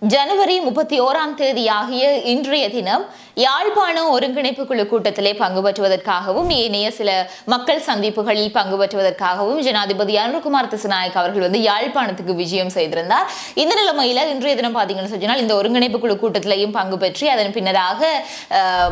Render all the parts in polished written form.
ஜனவரி 31ஆம் தேதியாகிய இன்றைய தினம் யாழ்ப்பாண ஒருங்கிணைப்பு குழு கூட்டத்திலே பங்கு பெற்றுவதற்காகவும் ஏனைய சில மக்கள் சந்திப்புகளில் பங்கு பெற்றுவதற்காகவும் ஜனாதிபதி அனுரகுமார் திசாநாயக்க அவர்கள் யாழ்ப்பாணத்துக்கு விஜயம் செய்திருந்தார். இந்த நிலைமையில இன்றைய தினம் பாத்தீங்கன்னு சொன்னால் இந்த ஒருங்கிணைப்பு குழு கூட்டத்திலையும் பங்கு பெற்று அதன் பின்னராக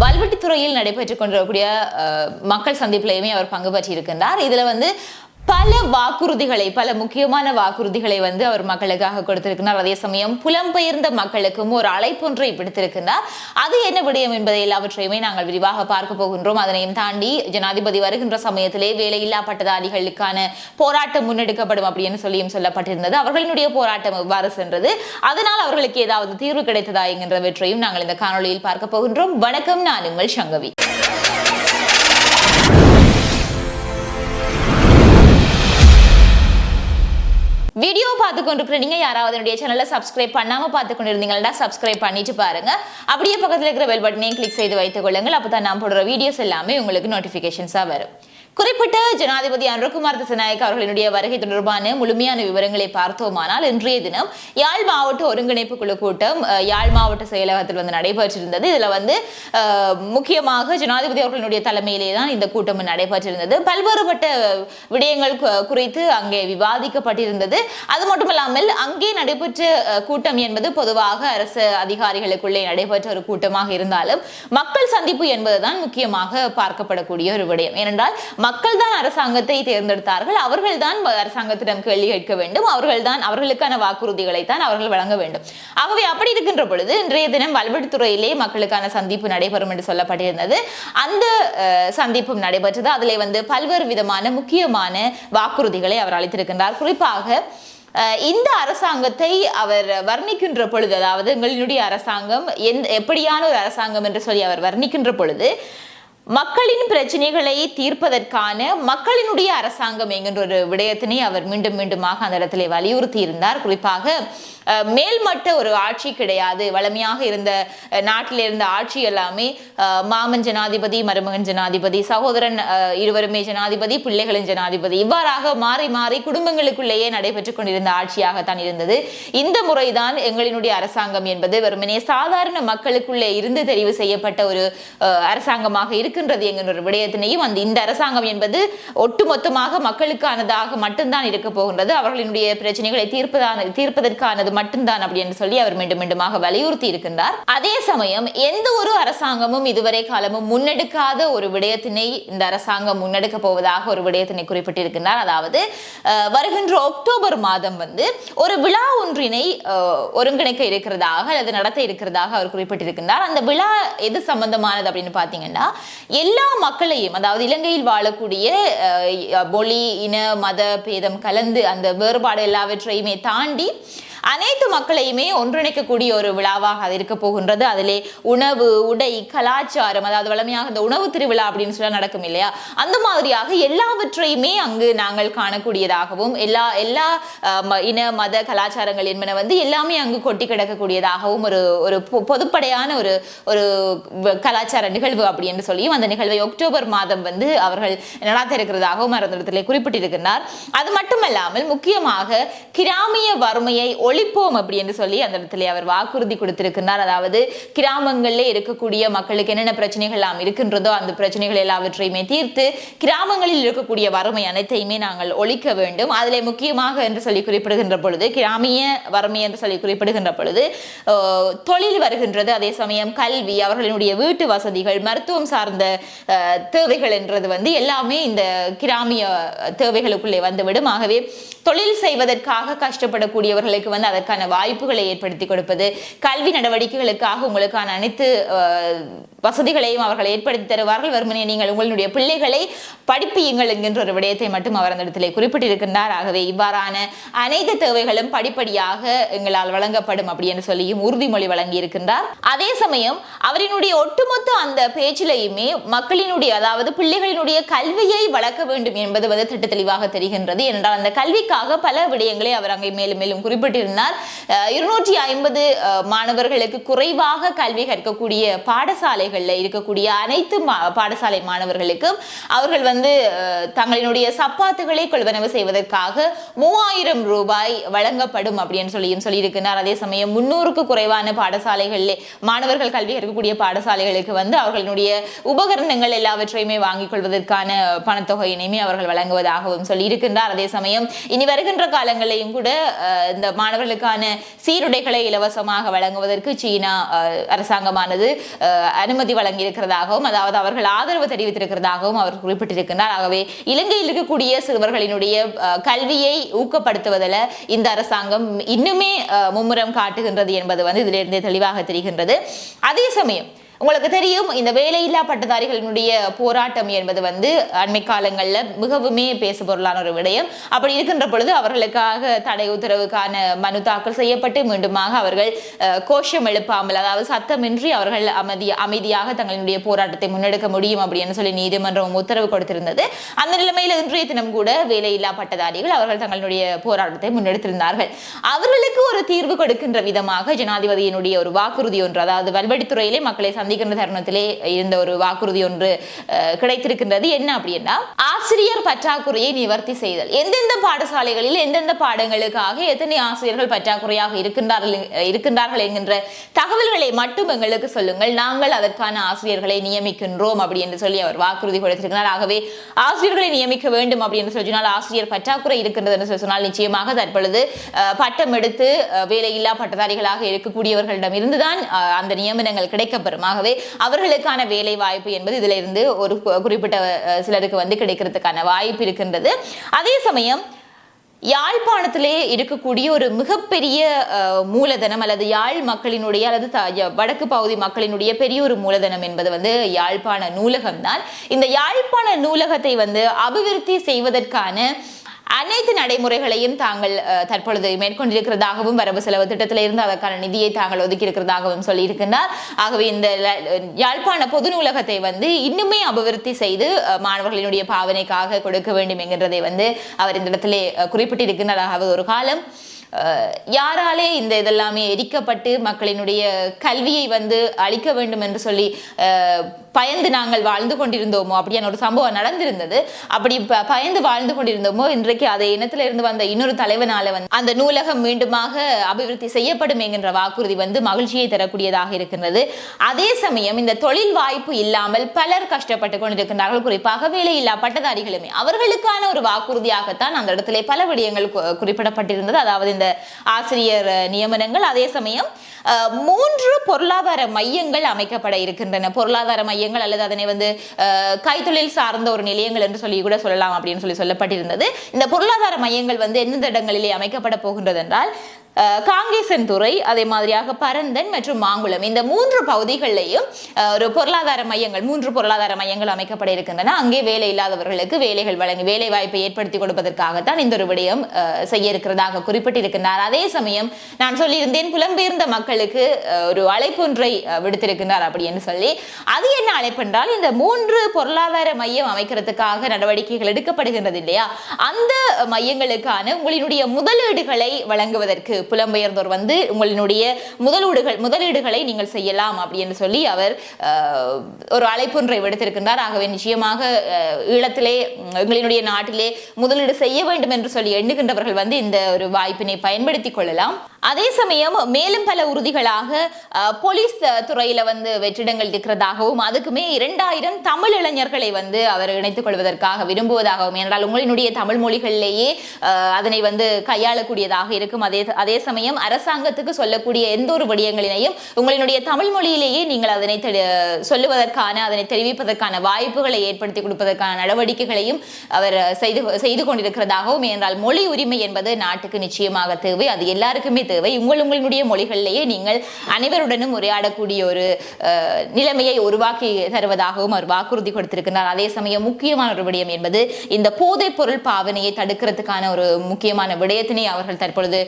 வல்வெட்டித்துறையில் நடைபெற்றுக் கொண்டிருக்கக்கூடிய மக்கள் சந்திப்பிலையுமே அவர் பங்கு பெற்றிருக்கின்றார். இதுல பல வாக்குறுதிகளை பல முக்கியமான வாக்குறுதிகளை அவர் மக்களுக்காக கொடுத்திருக்கிறார். அதே சமயம் புலம்பெயர்ந்த மக்களுக்கும் ஒரு அழைப்பொன்றை விடுத்திருக்கிறார். அது என்ன விடயம் என்பதை எல்லாவற்றையுமே நாங்கள் விரிவாக பார்க்க போகின்றோம். அதனையும் தாண்டி ஜனாதிபதி வருகின்ற சமயத்திலே வேலையில்லா பட்டதாரிகளுக்கான போராட்டம் முன்னெடுக்கப்படும் அப்படின்னு சொல்லியும் சொல்லப்பட்டிருந்தது. அவர்களுடைய போராட்டம் எவ்வாறு சென்றது, அதனால் அவர்களுக்கு ஏதாவது தீர்வு கிடைத்ததா என்கின்றவற்றையும் நாங்கள் இந்த காணொலியில் பார்க்க போகின்றோம். வணக்கம், நான் உங்கள் சங்கவி. வீடியோ பார்த்து கொண்டிருக்கிற நீங்க யாராவது என்னுடைய சேனலை சப்ஸ்கிரைப் பண்ணாம பார்த்து கொண்டிருந்தீங்கன்னா சப்ஸ்கிரைப் பண்ணிட்டு பாருங்க. அப்படியே பக்கத்தில் இருக்கிற பெல் பட்டனையும் கிளிக் செய்து வைத்துக் கொள்ளுங்கள். அப்பதான் நான் போடுற வீடியோஸ் எல்லாமே உங்களுக்கு நோட்டிபிகேஷன்ஸா வரும். குறிப்பிட்ட ஜனாதிபதி அனுரகுமார் திசாநாயக்க அவர்களுடைய வருகை தொடர்பான முழுமையான விவரங்களை பார்த்தோமானால் இன்றைய தினம் யாழ் மாவட்ட ஒருங்கிணைப்பு குழு கூட்டம் யாழ் மாவட்ட செயலகத்தில் நடைபெற்றிருந்தது. இதுல முக்கியமாக ஜனாதிபதி அவர்களுடைய தலைமையிலே தான் இந்த கூட்டம் நடைபெற்றிருந்தது. பல்வேறுபட்ட விடயங்கள் குறித்து அங்கே விவாதிக்கப்பட்டிருந்தது. அது மட்டுமல்லாமல் அங்கே நடைபெற்ற கூட்டம் என்பது பொதுவாக அரசு அதிகாரிகளுக்குள்ளே நடைபெற்ற ஒரு கூட்டமாக இருந்தாலும் மக்கள் சந்திப்பு என்பதுதான் முக்கியமாக பார்க்கப்படக்கூடிய ஒரு விடயம். ஏனென்றால் மக்கள் தான் அரசாங்கத்தை தேர்ந்தெடுத்தார்கள். அவர்கள் தான் அரசாங்கத்திடம் கேள்வி கேட்க வேண்டும். அவர்களுக்கான வாக்குறுதிகளை தான் அவர்கள் வழங்க வேண்டும். ஆகவே அப்படி இருக்கின்ற பொழுது இன்றைய தினம் வல்வெட்டித்துறையிலே மக்களுக்கான சந்திப்பு நடைபெறும் என்று சொல்லப்பட்டிருந்தது. அந்த சந்திப்பும் நடைபெற்றது. அதிலே பல்வேறு விதமான முக்கியமான வாக்குறுதிகளை அவர் அளித்திருக்கின்றார். குறிப்பாக இந்த அரசாங்கத்தை அவர் வர்ணிக்கின்ற பொழுது, அதாவது எங்களுடைய அரசாங்கம் எப்படியான ஒரு அரசாங்கம் என்று சொல்லி அவர் வர்ணிக்கின்ற பொழுது மக்களின் பிரச்சனைகளை தீர்ப்பதற்கான மக்களினுடைய அரசாங்கம் என்கின்ற ஒரு விடயத்தினை அவர் மீண்டும் மீண்டுமாக அந்த இடத்திலே வலியுறுத்தி இருந்தார். குறிப்பாக மேல்மட்ட ஒரு ஆட்சி கிடையாது. வளமையாக இருந்த நாட்டில் இருந்த ஆட்சி எல்லாமே மாமன் ஜனாதிபதி, மருமகன் ஜனாதிபதி, சகோதரன் இருவருமே ஜனாதிபதி, பிள்ளைகளின் ஜனாதிபதி, இவ்வாறாக மாறி மாறி குடும்பங்களுக்குள்ளேயே நடைபெற்றுக் கொண்டிருந்த ஆட்சியாகத்தான் இருந்தது. இந்த முறைதான் எங்களினுடைய அரசாங்கம் என்பது வெறுமனே சாதாரண மக்களுக்குள்ளே இருந்து தெரிவு செய்யப்பட்ட ஒரு அரசாங்கமாக இருக்கின்றது என்கின்ற ஒரு விடயத்தினையும் இந்த அரசாங்கம் என்பது ஒட்டுமொத்தமாக மக்களுக்கானதாக மட்டும்தான் இருக்க போகின்றது. அவர்களினுடைய பிரச்சனைகளை தீர்ப்பதற்கானது மட்டும்தான் அப்படி என்று சொல்லி அவர் மீண்டும் மீண்டுமாக வலியுறுத்தி இருக்கின்றார். அதே சமயம் எந்த ஒரு அரசாங்கமும் இதுவரை காலமும் முன்னெடுக்காத ஒரு விடயத்தினை இந்த அரசாங்கம் முன்னெடுக்க போவதாக ஒரு விடயத்தினை குறிப்பிட்டிருக்கின்றார். அதாவது வருகின்ற அக்டோபர் மாதம் ஒரு விழா ஒன்றினை ஒருங்கிணைக்க இருக்கிறதாக அல்லது நடத்த இருக்கிறதாக அவர் குறிப்பிட்டிருக்கின்றார். அந்த விழா எது சம்பந்தமானது அப்படின்னு பாத்தீங்கன்னா எல்லா மக்களையும், அதாவது இலங்கையில் வாழக்கூடிய மொழி, இன, மத பேதம் கலந்து அந்த வேறுபாடு எல்லாவற்றையுமே தாண்டி அனைத்து மக்களையுமே ஒன்றிணைக்கக்கூடிய ஒரு விழாவாக அது இருக்க போகின்றது. அதிலே உணவு, உடை, கலாச்சாரம், அதாவது வளமையாக இந்த உணவு திருவிழா அப்படின்னு சொல்ல நடக்கும் இல்லையா, அந்த மாதிரியாக எல்லாவற்றையுமே அங்கு நாங்கள் காணக்கூடியதாகவும் எல்லா இன மத கலாச்சாரங்கள் என்பன எல்லாமே அங்கு கொட்டி கிடக்கக்கூடியதாகவும் ஒரு பொதுப்படையான ஒரு கலாச்சார நிகழ்வு அப்படி என்று சொல்லியும் அந்த நிகழ்வை அக்டோபர் மாதம் அவர்கள் நடாத்த இருக்கிறதாகவும் அந்த இடத்திலே குறிப்பிட்டிருக்கிறார். அது மட்டுமல்லாமல் முக்கியமாக கிராமிய வறுமையை ஒழிப்போம் அப்படி என்று சொல்லி அந்த இடத்துல அவர் வாக்குறுதி கொடுத்திருக்கிறார். அதாவது கிராமங்களிலே இருக்கக்கூடிய மக்களுக்கு என்னென்ன பிரச்சனைகள் எல்லாம் இருக்கின்றதோ அந்த பிரச்சனைகள் எல்லாவற்றையுமே தீர்த்து கிராமங்களில் இருக்கக்கூடிய வறுமை அனைத்தையுமே நாங்கள் ஒழிக்க வேண்டும். அதிலே முக்கியமாக என்று சொல்லி குறிப்பிடுகின்ற பொழுது, கிராமிய வறுமை என்று சொல்லி குறிப்பிடுகின்ற பொழுது தொழில் வருகின்றது. அதே சமயம் கல்வி, அவர்களுடைய வீட்டு வசதிகள், மருத்துவம் சார்ந்த தேவைகள் என்றது எல்லாமே இந்த கிராமிய தேவைகளுக்குள்ளே வந்துவிடும். ஆகவே தொழில் செய்வதற்காக கஷ்டப்படக்கூடியவர்களுக்கு அதற்கான வாய்ப்புகளை ஏற்படுத்தி கொடுப்பது, கல்வி நடவடிக்கைகளுக்காக உங்களுக்கான அனைத்து வசதிகளையும் அவர்கள் ஏற்படுத்தி தருவார்கள். வெறுமனே நீங்கள் உங்களுடைய பிள்ளைகளை படிப்பியுங்கள் என்கின்ற ஒரு விடயத்தை மட்டும் அவர் அந்த இடத்திலே குறிப்பிட்டிருக்கின்றார். ஆகவே இவ்வாறான அனைத்து தேவைகளும் படிப்படியாக எங்களால் வழங்கப்படும் அப்படி என்று சொல்லியும் உறுதிமொழி வழங்கி இருக்கின்றார். அதே சமயம் அவரினுடைய ஒட்டுமொத்த அந்த பேச்சிலையுமே மக்களினுடைய, அதாவது பிள்ளைகளினுடைய கல்வியை வளர்க்க வேண்டும் என்பது திட்ட தெளிவாக தெரிகின்றது. என்றால் அந்த கல்விக்காக பல விடயங்களை அவர் அங்கே மேலும் மேலும் குறிப்பிட்டிருந்தார். குறிப்பிட்டிருந்தார். 250 மாணவர்களுக்கு குறைவாக கல்வி கற்கக்கூடிய பாடசாலைகள்ல இருக்கக்கூடிய அனைத்து பாடசாலை மாணவர்களுக்கும் அவர்கள் வந்து தங்களினுடைய சப்பாத்துகளை கொள்வனவு செய்வதற்காக 3000 ரூபாய் வழங்கப்படும் அப்படின்னு சொல்லியிருக்கிறார். அதே சமயம் 300க்கு குறைவான பாடசாலைகளிலே மாணவர்கள் கல்வி கற்கக்கூடிய பாடசாலைகளுக்கு வந்து அவர்களுடைய உபகரணங்கள் எல்லாவற்றையுமே வாங்கிக் கொள்வதற்கான பணத்தொகையினையுமே அவர்கள் வழங்குவதாகவும் சொல்லியிருக்கின்றார். அதே சமயம் இனி வருகின்ற காலங்களிலும் கூட இந்த மாணவர்களுக்கான சீருடைகளை இலவசமாக வழங்குவதற்கு சீனா அரசாங்கமானது அனுமதி வழங்கியிருக்கிறதாகவும், அதாவது அவர்கள் ஆதரவு தெரிவித்திருக்கிறதாகவும் அவர் குறிப்பிட்டிருக்கிறார். ஆகவே இலங்கையில் இருக்கக்கூடிய சிறுவர்களினுடைய கல்வியை ஊக்கப்படுத்துவதில் இந்த அரசாங்கம் இன்னுமே மும்முரம் காட்டுகின்றது என்பது வந்து இதிலிருந்து தெளிவாக தெரிகின்றது. அதே சமயம் உங்களுக்கு தெரியும், இந்த வேலையில்லா பட்டதாரிகளினுடைய போராட்டம் என்பது வந்து அண்மை காலங்களில் மிகவுமே பேசு பொருளான ஒரு விடயம். அப்படி இருக்கின்ற பொழுது அவர்களுக்காக தடை உத்தரவுக்கான மனு தாக்கல் செய்யப்பட்டு மீண்டுமாக அவர்கள் கோஷம் எழுப்பாமல், அதாவது சத்தமின்றி அவர்கள் அமைதியாக தங்களுடைய போராட்டத்தை முன்னெடுக்க முடியும் அப்படின்னு சொல்லி நீதிமன்றம் உத்தரவு கொடுத்திருந்தது. அந்த நிலைமையில் இன்றைய தினம் கூட வேலையில்லா பட்டதாரிகள் அவர்கள் தங்களுடைய போராட்டத்தை முன்னெடுத்திருந்தார்கள். அவர்களுக்கு ஒரு தீர்வு கொடுக்கின்ற விதமாக ஜனாதிபதியினுடைய ஒரு வாக்குறுதி ஒன்று, அதாவது வல்வெட்டித்துறையிலே மக்களை சந்திக்கின்ற தருணத்திலே இருந்த ஒரு வாக்குறுதி ஒன்று கிடைத்திருக்கின்றது. என்ன அப்படின்னா, ஆசிரியர் பற்றாக்குறையை நிவர்த்தி செய்தல். எந்தெந்த பாடசாலைகளில் எந்தெந்த பாடங்களுக்காக எத்தனை ஆசிரியர்கள் பற்றாக்குறையாக இருக்கின்றார்கள் என்கின்ற தகவல்களை மட்டும் எங்களுக்கு சொல்லுங்கள், நாங்கள் அதற்கான ஆசிரியர்களை நியமிக்கின்றோம் அப்படி என்று சொல்லி அவர் வாக்குறுதி கொடுத்திருக்கிறார். ஆகவே ஆசிரியர்களை நியமிக்க வேண்டும் அப்படின்னு சொன்னால், ஆசிரியர் பற்றாக்குறை இருக்கின்றது என்று சொன்னால் நிச்சயமாக தற்பொழுது பட்டம் எடுத்து வேலையில்லா பட்டதாரிகளாக இருக்கக்கூடியவர்களிடம் இருந்துதான் அந்த நியமனங்கள் கிடைக்கப்பெறும். ஆகவே அவர்களுக்கான வேலை வாய்ப்பு என்பது இதுல இருந்து ஒரு குறிப்பிட்ட சிலருக்கு வந்து கிடைக்கிறதுக்கான வாய்ப்பு இருக்கின்றது. அதே சமயம் யாழ்ப்பாணத்திலே இருக்கக்கூடிய ஒரு மிகப்பெரிய மூலதனம் அல்லது யாழ் மக்களினுடைய அல்லது வடக்கு பகுதி மக்களினுடைய பெரிய ஒரு மூலதனம் என்பது வந்து யாழ்ப்பாண நூலகம் தான். இந்த யாழ்ப்பாண நூலகத்தை வந்து அபிவிருத்தி செய்வதற்கான அனைத்து நடைமுறைகளையும் தாங்கள் தற்பொழுது மேற்கொண்டிருக்கிறதாகவும், வரவு செலவு திட்டத்தில இருந்து அதற்கான நிதியை தாங்கள் ஒதுக்கி இருக்கிறதாகவும் சொல்லியிருக்கின்றார். ஆகவே இந்த யாழ்ப்பாண பொது நூலகத்தை வந்து இன்னுமே அபிவிருத்தி செய்து மாணவர்களினுடைய பாவனைக்காக கொடுக்க வேண்டும் என்கின்றதை வந்து அவர் இந்த இடத்திலே குறிப்பிட்டிருக்கின்றார். ஆகவே ஒரு காலம் யாராலே இந்த இதெல்லாமே எரிக்கப்பட்டு மக்களினுடைய கல்வியை வந்து அழிக்க வேண்டும் என்று சொல்லி பயந்து நாங்கள் வாழ்ந்து கொண்டிருந்தோமோ, அப்படியான ஒரு சம்பவம் நடந்திருந்தது. அப்படி பயந்து வாழ்ந்து கொண்டிருந்தோமோ, இன்றைக்கு அதை இனத்திலிருந்து வந்த இன்னொரு தலைவனால வந்து அந்த நூலகம் மீண்டுமாக அபிவிருத்தி செய்யப்படும் என்கின்ற வாக்குறுதி வந்து மகிழ்ச்சியை தரக்கூடியதாக இருக்கின்றது. அதே சமயம் இந்த தொழில் வாய்ப்பு இல்லாமல் பலர் கஷ்டப்பட்டு கொண்டிருக்கின்றார்கள். குறிப்பாக வேலையில்லா பட்டதாரிகளுமே அவர்களுக்கான ஒரு வாக்குறுதியாகத்தான் அந்த இடத்திலே பல விடயங்கள் குறிப்பிடப்பட்டிருந்தது. அதாவது இந்த ஆசிரியர் நியமனங்கள், அதே சமயம் 3 பொருளாதார மையங்கள் அமைக்கப்பட இருக்கின்றன. பொருளாதார மையங்கள் அல்லது அதனை வந்து கைத்தொழில் சார்ந்த ஒரு நிலையங்கள் என்று சொல்லி கூட சொல்லலாம் அப்படின்னு சொல்லப்பட்டிருந்தது. இந்த பொருளாதார மையங்கள் வந்து எந்தெந்த இடங்களிலே அமைக்கப்பட போகின்றது என்றால் காங்கேசன்துறை, அதே மாதிரியாக பரந்தன் மற்றும் மாங்குளம், இந்த 3 பகுதிகளிலையும் ஒரு பொருளாதார மையங்கள் 3 பொருளாதார மையங்கள் அமைக்கப்பட இருக்கின்றன. அங்கே வேலை இல்லாதவர்களுக்கு வேலைகள் வழங்கி வேலை வாய்ப்பை ஏற்படுத்தி கொடுப்பதற்காகத்தான் இந்த ஒரு விடயம் செய்ய இருக்கிறதாக குறிப்பிட்டிருக்கின்றார். அதே சமயம் நான் சொல்லியிருந்தேன், புலம்பெயர்ந்த மக்களுக்கு ஒரு அழைப்பு ஒன்றை விடுத்திருக்கின்றார் அப்படின்னு சொல்லி. அது என்ன அழைப்பு என்றால், இந்த 3 பொருளாதார மையம் அமைக்கிறதுக்காக நடவடிக்கைகள் எடுக்கப்படுகின்றது இல்லையா, அந்த மையங்களுக்கான உங்களினுடைய முதலீடுகளை வழங்குவதற்கு புலம்பெயர்ந்தோர் வந்து உங்களினுடைய முதலீடுகளை நீங்கள் செய்யலாம் அப்படின்னு சொல்லி அவர் ஒரு அழைப்பொன்றை விடுத்திருக்கின்றார். ஆகவே நிச்சயமாக ஈழத்திலே எங்களினுடைய நாட்டிலே முதலீடு செய்ய வேண்டும் என்று சொல்லி எண்ணுகின்றவர்கள் வந்து இந்த ஒரு வாய்ப்பினை பயன்படுத்திக் கொள்ளலாம். அதே சமயம் மேலும் பல உறுதிகளாக போலீஸ் துறையில வந்து வெற்றிடங்கள் இருக்கிறதாகவும், அதுக்குமே 2000 தமிழ் இளைஞர்களை வந்து அவர் இணைத்துக் கொள்வதற்காக விரும்புவதாகவும், என்றால் உங்களினுடைய தமிழ் மொழிகளிலேயே அதனை வந்து கையாளக்கூடியதாக இருக்கும். அதே சமயம் அரசாங்கத்துக்கு சொல்லக்கூடிய எந்த ஒரு விடயங்களினையும் உங்களினுடைய தமிழ் மொழியிலேயே நீங்கள் அதனை சொல்லுவதற்கான, அதனை தெரிவிப்பதற்கான வாய்ப்புகளை ஏற்படுத்தி கொடுப்பதற்கான நடவடிக்கைகளையும் அவர் செய்து கொண்டிருக்கிறதாகவும், என்றால் மொழி உரிமை என்பது நாட்டுக்கு நிச்சயமாக தேவை. அது எல்லாருக்குமே தேவை. உங்களுடைய மொழிகளிலேயே நீங்கள் அனைவருடனும் உரையாடக்கூடிய ஒரு நிலைமையை உருவாக்கி தருவதாகவும் அவர் வாக்குறுதி கொடுத்திருக்கிறார். அதே சமயம் முக்கியமான ஒரு விடயம் என்பது இந்த போதைப் பொருள் பாவனையை தடுக்கிறதுக்கான ஒரு முக்கியமான விடயத்தினை அவர்கள் தற்பொழுது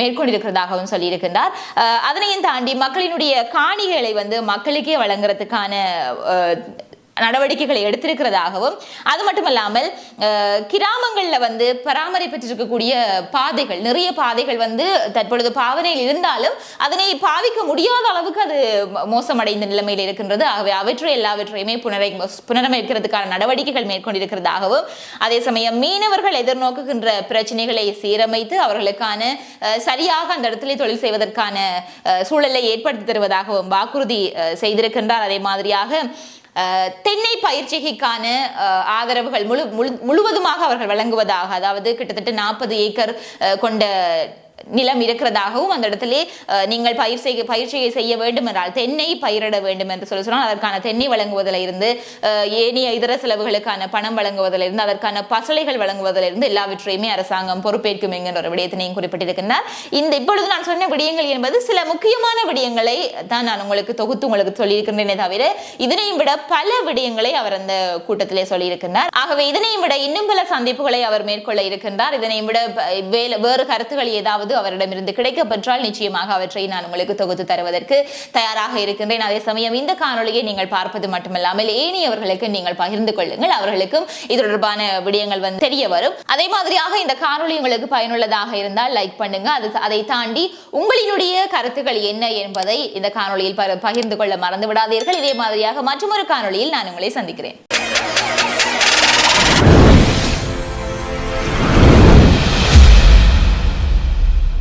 மேற்கொண்டிருக்கிறதாகவும் சொல்லியிருக்கின்றார். அதனையும் தாண்டி மக்களினுடைய காணிகளை வந்து மக்களுக்கே வழங்குறதுக்கான நடவடிக்கைகளை எடுத்திருக்கிறதாகவும், அது மட்டுமல்லாமல் கிராமங்கள்ல வந்து பராமரிப்பட்டிருக்கக்கூடிய பாதைகள், நிறைய பாதைகள் வந்து தற்பொழுது பாவனையில் இருந்தாலும் அதனை பாவிக்க முடியாத அளவுக்கு அது மோசமடைந்த நிலைமையில் இருக்கின்றது. ஆகவே அவற்றை எல்லாவற்றையுமே புனரமைக்கிறதுக்கான நடவடிக்கைகள் மேற்கொண்டிருக்கிறதாகவும், அதே சமயம் மீனவர்கள் எதிர்நோக்குகின்ற பிரச்சனைகளை சீரமைத்து அவர்களுக்கான சரியாக அந்த இடத்திலே தொழில் செய்வதற்கான சூழலை ஏற்படுத்தி தருவதாகவும் வாக்குறுதி செய்திருக்கின்றார். அதே மாதிரியாக தென்னை பயிற்சிகைக்கான ஆதரவுகள் முழுவதுமாக அவர்கள் வழங்குவதாக, அதாவது கிட்டத்தட்ட 40 ஏக்கர் கொண்ட நிலம் இருக்கிறதாகவும், அந்த இடத்திலே நீங்கள் பயிற்சியை செய்ய வேண்டும் என்றால் தென்னை பயிரிட வேண்டும் என்று சொன்னால் அதற்கான தென்னை வழங்குவதில் இருந்து ஏனைய இதர செலவுகளுக்கான பணம் வழங்குவதில் இருந்து அதற்கான பசலைகள் வழங்குவதில் இருந்து எல்லாவற்றையுமே அரசாங்கம் பொறுப்பேற்கும் என்கின்ற ஒரு விடயத்தினையும் குறிப்பிட்டிருக்கின்றார். இப்பொழுது நான் சொன்ன விடயங்கள் என்பது சில முக்கியமான விடயங்களை தான் நான் உங்களுக்கு சொல்லியிருக்கின்றேனே தவிர இதனையும் விட பல விடயங்களை அவர் அந்த கூட்டத்திலே சொல்லியிருக்கின்றார். ஆகவே இதனையும் விட இன்னும் பல சந்திப்புகளை அவர் மேற்கொள்ள இருக்கின்றார். இதனையும் விட வேறு கருத்துக்கள் ஏதாவது அவரிடமிருந்து கிடைக்கப்பெற்றால் நிச்சயமாக அவற்றை நான் உங்களுக்கு தொகுத்து தருவதற்கு தயாராக இருக்கின்றேன். அதே சமயம் இந்த காணொலியை நீங்கள் பார்ப்பது மட்டுமல்லாமல் ஏனையவர்களுக்கு நீங்கள் பகிர்ந்து கொள்ளுங்கள், அவர்களுக்கும் இது தொடர்பான விடயங்கள் வந்து தெரிய வரும். அதே மாதிரியாக இந்த காணொலி உங்களுக்கு பயனுள்ளதாக இருந்தால் லைக் பண்ணுங்க. அதை தாண்டி உங்களினுடைய கருத்துக்கள் என்ன என்பதை இந்த காணொலியில் பகிர்ந்து கொள்ள மறந்து விடாதீர்கள். இதே மாதிரியாக மற்றொரு காணொலியில் நான் உங்களை சந்திக்கிறேன்.